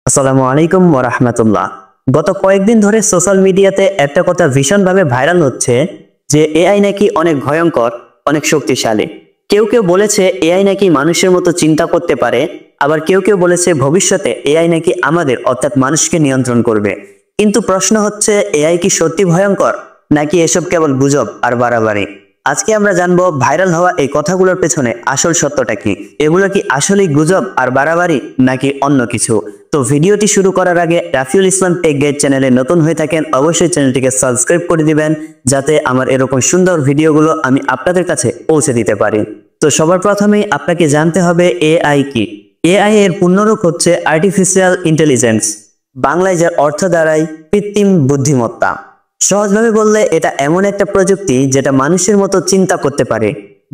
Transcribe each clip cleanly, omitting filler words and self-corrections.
আসসালামু আলাইকুম ওয়া রাহমাতুল্লাহ। গত কয়েকদিন ধরে সোশ্যাল মিডিয়াতে একটা কথা ভীষণভাবে ভাইরাল হচ্ছে যে এআই নাকি অনেক ভয়ঙ্কর, অনেক শক্তিশালী। কেউ কেউ বলেছে এআই নাকি মানুষের মতো চিন্তা করতে পারে, আবার কেউ কেউ বলেছে ভবিষ্যতে এআই নাকি আমাদের অর্থাৎ মানুষকে নিয়ন্ত্রণ করবে। কিন্তু প্রশ্ন হচ্ছে এআই কি সত্যি ভয়ঙ্কর, নাকি এসব কেবল গুজব আর বাড়াবাড়ি? আজকে আমরা জানবো ভাইরাল হওয়া এই কথাগুলোর পেছনে আসল সত্যটা কি। এগুলো কি আসলেই গুজব আর বাড়াবাড়ি, নাকি অন্য কিছু? তো ভিডিওটি শুরু করার আগে রাফিউল ইসলাম টেক গাইড চ্যানেলে নতুন হয়ে থাকেন, অবশ্যই চ্যানেলটিকে সাবস্ক্রাইব করে দিবেন, যাতে আমার এরকম সুন্দর ভিডিওগুলো আমি আপনাদের কাছে পৌঁছে দিতে পারি। তো সবার প্রথমেই আপনাকে জানতে হবে এআই কি। এআই এর পূর্ণরূপ হচ্ছে আর্টিফিশিয়াল ইন্টেলিজেন্স, বাংলায় যার অর্থ দাঁড়ায় কৃত্রিম বুদ্ধিমত্তা। সহজভাবে বললে এটা এমন একটা প্রযুক্তি যেটা মানুষের মতো চিন্তা করতে পারে,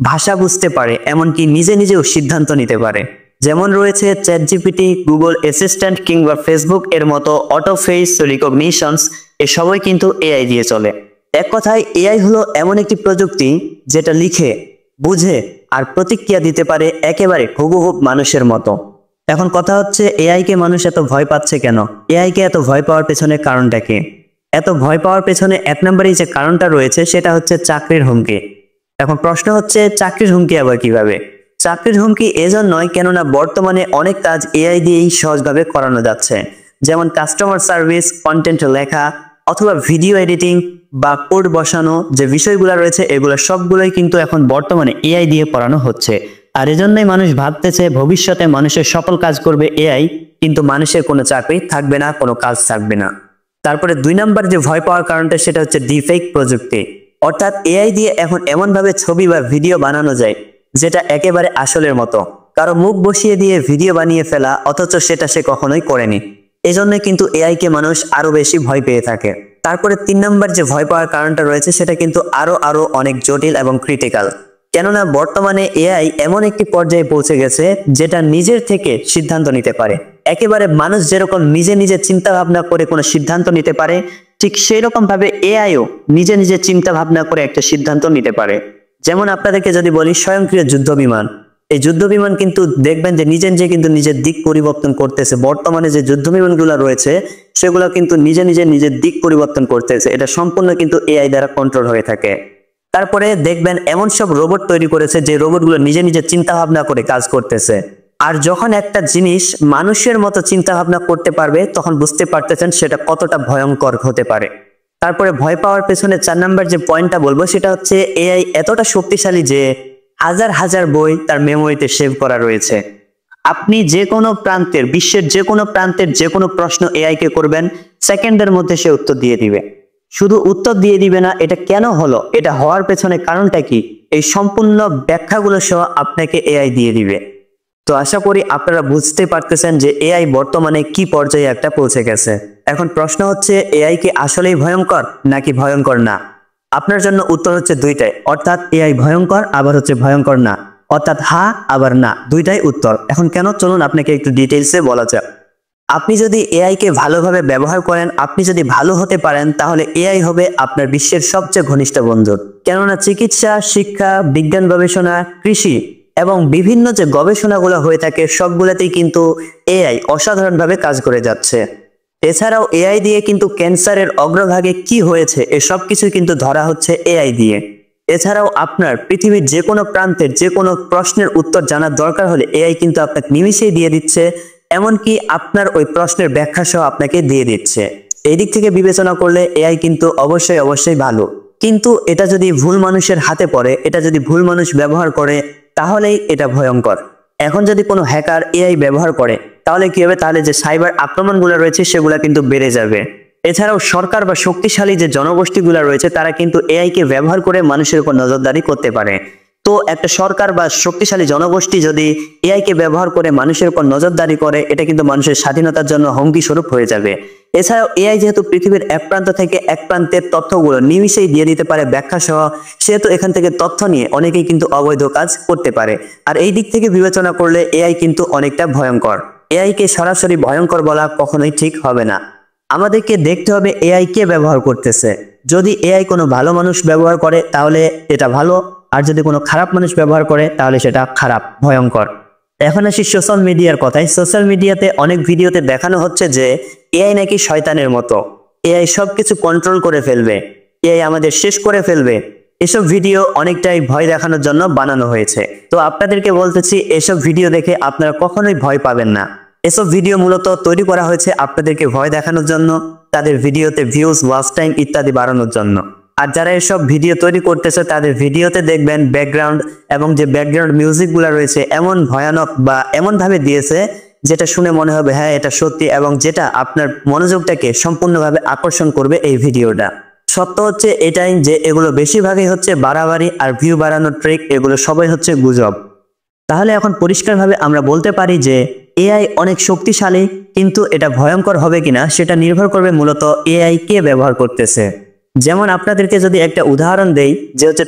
ভাষা বুঝতে পারে, এমনকি নিজে নিজেও সিদ্ধান্ত নিতে পারে। যেমন রয়েছে চ্যাটজিপিটি, গুগল অ্যাসিস্ট্যান্ট কিংবা ফেসবুক এর মতো অটো ফেস রিকগনিশনস, সবই কিন্তু এআই দিয়ে চলে। এক কথায় এআই হলো এমন একটি প্রযুক্তি যেটা লিখে, বুঝে আর প্রতিক্রিয়া দিতে পারে একেবারে হুবহু মানুষের মতো। এখন কথা হচ্ছে এআই কে মানুষ এত ভয় পাচ্ছে কেন? এআই কে এত ভয় পাওয়ার পেছনে কারণটা কি? এত ভয় পাওয়ার পেছনে এক নম্বরেই যে কারণটা রয়েছে সেটা হচ্ছে চাকরির হুমকি। এখন প্রশ্ন হচ্ছে চাকরির হুমকি আবার কিভাবে? চাকরির হুমকি এজন্যই কেননা বর্তমানে অনেক কাজ এআই দিয়েই সহজভাবে করানো যাচ্ছে। যেমন কাস্টমার সার্ভিস, কন্টেন্ট লেখা অথবা ভিডিও এডিটিং বা কোড বসানো, যে বিষয়গুলো রয়েছে এগুলো সবগুলোই কিন্তু এখন বর্তমানে এআই দিয়ে করানো হচ্ছে। আর এজন্যই মানুষ ভাবতেছে ভবিষ্যতে মানুষের সকল কাজ করবে এআই, কিন্তু মানুষের কোনো চাকরি থাকবে না, কোনো কাজ থাকবে না। তারপরে দুই নাম্বার যে ভয় পাওয়ার কারণটা সেটা হচ্ছে ডিফেক প্রযুক্তি। অর্থাৎ এআই দিয়ে এখন এমন ভাবে ছবি বা ভিডিও বানানো যায় যেটা একেবারে আসলের মতো। কারো মুখ বসিয়ে দিয়ে ভিডিও বানিয়ে ফেলা, অথচ সেটা সে কখনোই করেনি। এজন্য কিন্তু এআই কে মানুষ আরো বেশি ভয় পেয়ে থাকে। তারপরে তিন নাম্বার যে ভয় পাওয়ার কারণটা রয়েছে সেটা কিন্তু আরো অনেক জটিল এবং ক্রিটিক্যাল। কেননা বর্তমানে এআই এমন একটি পর্যায়ে পৌঁছে গেছে যেটা নিজের থেকে সিদ্ধান্ত নিতে পারে। একেবারে মানুষ যেরকম নিজে নিজে চিন্তা ভাবনা করে কোনো সিদ্ধান্ত নিতে পারে, ঠিক সেই রকম ভাবে এআইও নিজে নিজে চিন্তা ভাবনা করে একটা সিদ্ধান্ত নিতে পারে। যেমন আপনাদেরকে যদি বলি স্বয়ংক্রিয় যুদ্ধ বিমান, এই যুদ্ধ বিমান কিন্তু দেখবেন যে নিজে নিজে কিন্তু নিজের দিক পরিবর্তন করতেছে। বর্তমানে যে যুদ্ধ বিমানগুলো রয়েছে সেগুলো কিন্তু নিজে নিজে নিজের দিক পরিবর্তন করতেছে। এটা সম্পূর্ণ কিন্তু এআই দ্বারা কন্ট্রোল হয়ে থাকে। তারপরে দেখবেন এমন সব রোবট তৈরি করেছে যে রোবটগুলো নিজে নিজে চিন্তা ভাবনা করে কাজ করতেছে। আর যখন একটা জিনিস মানুষের মতো চিন্তা ভাবনা করতে পারবে তখন বুঝতে পারতেছেন সেটা কতটা ভয়ঙ্কর হতে পারে। তারপরে ভয় পাওয়ার পেছনে চার নাম্বার যে পয়েন্টটা বলবো সেটা হচ্ছে এআই এতটা শক্তিশালী যে হাজার হাজার বই তার মেমোরিতে সেভ করা রয়েছে। আপনি যে কোনো প্রান্তের, বিশ্বের যে কোনো প্রান্তের যে কোনো প্রশ্ন এআই কে করবেন, সেকেন্ডের মধ্যে সে উত্তর দিয়ে দিবে। শুধু উত্তর দিয়ে দিবে না, এটা কেন হলো, এটা হওয়ার পেছনে কারণটা কি, এই সম্পূর্ণ ব্যাখ্যাগুলো সহ আপনাকে এআই দিয়ে দিবে। তো আশা করি আপনারা বুঝতে পারতেছেন যে এআই বর্তমানে কি পর্যায়ে একটা পৌঁছে গেছে। এখন প্রশ্ন হচ্ছে এআই কি আসলেই ভয়ঙ্কর নাকি ভয়ঙ্কর না? আপনার জন্য উত্তর হচ্ছে দুইটাই, অর্থাৎ এআই ভয়ঙ্কর আবার হচ্ছে ভয়ঙ্কর না, অর্থাৎ হ্যাঁ আবার না, দুইটাই উত্তর। এখন কেন, চলুন আপনাকে একটু ডিটেইলসে বলা যাক। আপনি যদি এআই কে ভালোভাবে ব্যবহার করেন, আপনি যদি ভালো হতে পারেন, তাহলে এআই হবে আপনার বিশ্বের সবচেয়ে ঘনিষ্ঠ বন্ধু। কেননা চিকিৎসা, শিক্ষা, বিজ্ঞান গবেষণা, কৃষি এবং বিভিন্ন যে গবেষণাগুলো হয়ে থাকে সবগুলোতেই কিন্তু এআই অসাধারণভাবে কাজ করে যাচ্ছে। এছাড়াও এআই দিয়ে কিন্তু ক্যান্সারের অগ্রভাগে কি হয়েছে এসব কিছু কিন্তু ধরা হচ্ছে এআই দিয়ে। এছাড়াও আপনার পৃথিবীর যে কোনো প্রান্তের যে কোনো প্রশ্নের উত্তর জানার দরকার হলে এআই কিন্তু আপনাকে নিমিষেই দিয়ে দিচ্ছে, এমনকি আপনার ওই প্রশ্নের ব্যাখ্যা সহ আপনাকে দিয়ে দিচ্ছে। এই দিক থেকে বিবেচনা করলে এআই কিন্তু অবশ্যই ভালো। কিন্তু এটা যদি ভুল মানুষের হাতে পড়ে, এটা যদি ভুল মানুষ ব্যবহার করে, তাহলেই এটা ভয়ঙ্কর। এখন যদি কোনো হ্যাকার এআই ব্যবহার করে তাহলে কি হবে, তাহলে যে সাইবার আক্রমণগুলো রয়েছে সেগুলো কিন্তু বেড়ে যাবে। এছাড়াও সরকার বা শক্তিশালী যে জনগোষ্ঠীগুলো রয়েছে তারা কিন্তু এআই কে ব্যবহার করে মানুষের উপর নজরদারি করতে পারে। তো একটা সরকার বা শক্তিশালী জনগোষ্ঠী যদি এআই কে ব্যবহার করে মানুষের উপর নজরদারি করে, এটা কিন্তু মানুষের স্বাধীনতার জন্য হুমকি স্বরূপ হয়ে যাবে। এছাড়াও এআই যেহেতু পৃথিবীর এক প্রান্ত থেকে এক প্রান্তের তথ্যগুলো নিমিষেই দিয়ে দিতে পারে ব্যাখ্যা সহ, সেহেতু এখান থেকে তথ্য নিয়ে অনেকেই কিন্তু অবৈধ কাজ করতে পারে। আর এই দিক থেকে বিবেচনা করলে এআই কিন্তু অনেকটা ভয়ঙ্কর। এআই কে সরাসরি ভয়ঙ্কর বলা কখনোই ঠিক হবে না। আমাদেরকে দেখতে হবে এআই কে ব্যবহার করতেছে। যদি এআই কোনো ভালো মানুষ ব্যবহার করে তাহলে এটা ভালো, আর যদি কোনো খারাপ মানুষ ব্যবহার করে তাহলে সেটা খারাপ, ভয়ঙ্কর। এখন আসি সোশ্যাল মিডিয়ার কথায়। সোশ্যাল মিডিয়াতে অনেক ভিডিওতে দেখানো হচ্ছে যে এআই নাকি শয়তানের মতো, এআই সবকিছু কন্ট্রোল করে ফেলবে, এআই আমাদের শেষ করে ফেলবে। এসব ভিডিও অনেকটাই ভয় দেখানোর জন্য বানানো হয়েছে। তো আপনাদেরকে বলতেছি, এসব ভিডিও দেখে আপনারা কখনোই ভয় পাবেন না। এসব ভিডিও মূলত তৈরি করা হয়েছে আপনাদেরকে ভয় দেখানোর জন্য, তাদের ভিডিওতে ভিউজ, ওয়াচ টাইম ইত্যাদি বাড়ানোর জন্য। আর যারা এসব ভিডিও তৈরি করতেছে তাদের ভিডিওতে দেখবেন ব্যাকগ্রাউন্ড এবং যে ব্যাকগ্রাউন্ড মিউজিক গুলা রয়েছে এমন ভয়ানক বা এমন ভাবে দিয়েছে যেটা শুনে মনে হবে হ্যাঁ এটা সত্যি, এবং যেটা আপনার মনোযোগটাকে সম্পূর্ণভাবে আকর্ষণ করবে এই ভিডিওটা। সত্য হচ্ছে এটাই যে এগুলো বেশিরভাগই হচ্ছে বাড়াবাড়ি আর ভিউ বাড়ানোর ট্রিক, এগুলো সবাই হচ্ছে গুজব। তাহলে এখন পরিষ্কারভাবে আমরা বলতে পারি যে এআই অনেক শক্তিশালী, কিন্তু এটা ভয়ঙ্কর হবে কিনা সেটা নির্ভর করবে মূলত এআই কে ব্যবহার করতেছে। যেমন আপনাদেরকে যদি একটা উদাহরণ দেই, যে হচ্ছে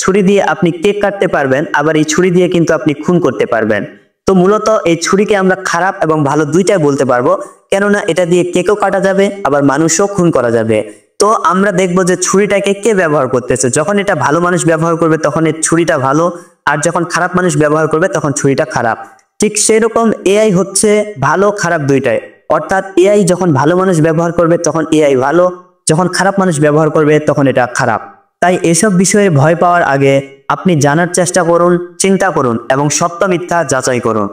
ছুরি দিয়ে আপনি কেক কাটতে পারবেন, আবার এই ছুরি দিয়ে কিন্তু আপনি খুন করতে পারবেন। তো মূলত এই ছুরিকে আমরা খারাপ এবং ভালো দুইটাই বলতে পারবো, কেননা এটা দিয়ে কেকও কাটা যাবে আবার মানুষও খুন করা যাবে। তো আমরা দেখবো যে ছুরিটাকে কে ব্যবহার করতেছে। যখন এটা ভালো মানুষ ব্যবহার করবে তখন এই ছুরিটা ভালো, আর যখন খারাপ মানুষ ব্যবহার করবে তখন ছুরিটা খারাপ। ঠিক সেরকম এআই হচ্ছে ভালো খারাপ দুইটাই। অর্থাৎ এআই যখন ভালো মানুষ ব্যবহার করবে তখন এআই ভালো, যখন খারাপ মানুষ ব্যবহার করবে তখন এটা খারাপ। তাই এসব বিষয়ে ভয় পাওয়ার আগে আপনি জানার চেষ্টা করুন, চিন্তা করুন এবং সত্য মিথ্যা যাচাই করুন।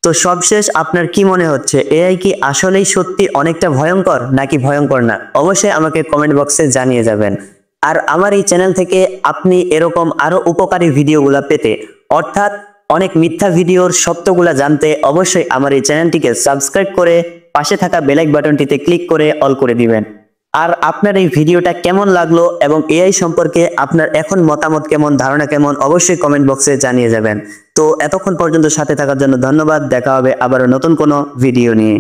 তো সবশেষ আপনার কি মনে হচ্ছে, এআই কি আসলেই সত্যি অনেকটা ভয়ঙ্কর নাকি ভয়ঙ্কর না? অবশ্যই আমাকে কমেন্ট বক্সে জানিয়ে যাবেন। আর আমার এই চ্যানেল থেকে আপনি এরকম আরো উপকারী ভিডিওগুলা পেতে, অর্থাৎ অনেক মিথ্যা ভিডিওর সত্যগুলা জানতে, অবশ্যই আমার এই চ্যানেলটিকে সাবস্ক্রাইব করে পাশে থাকা বেল আইকন বাটনটিতে ক্লিক করে অল করে দিবেন। আর আপনার এই ভিডিওটা কেমন লাগলো এবং এআই সম্পর্কে আপনার এখন মতামত কেমন, ধারণা কেমন, অবশ্যই কমেন্ট বক্সে জানিয়ে যাবেন। তো এতক্ষণ পর্যন্ত সাথে থাকার জন্য ধন্যবাদ। দেখা হবে আবারও নতুন কোনো ভিডিও নিয়ে।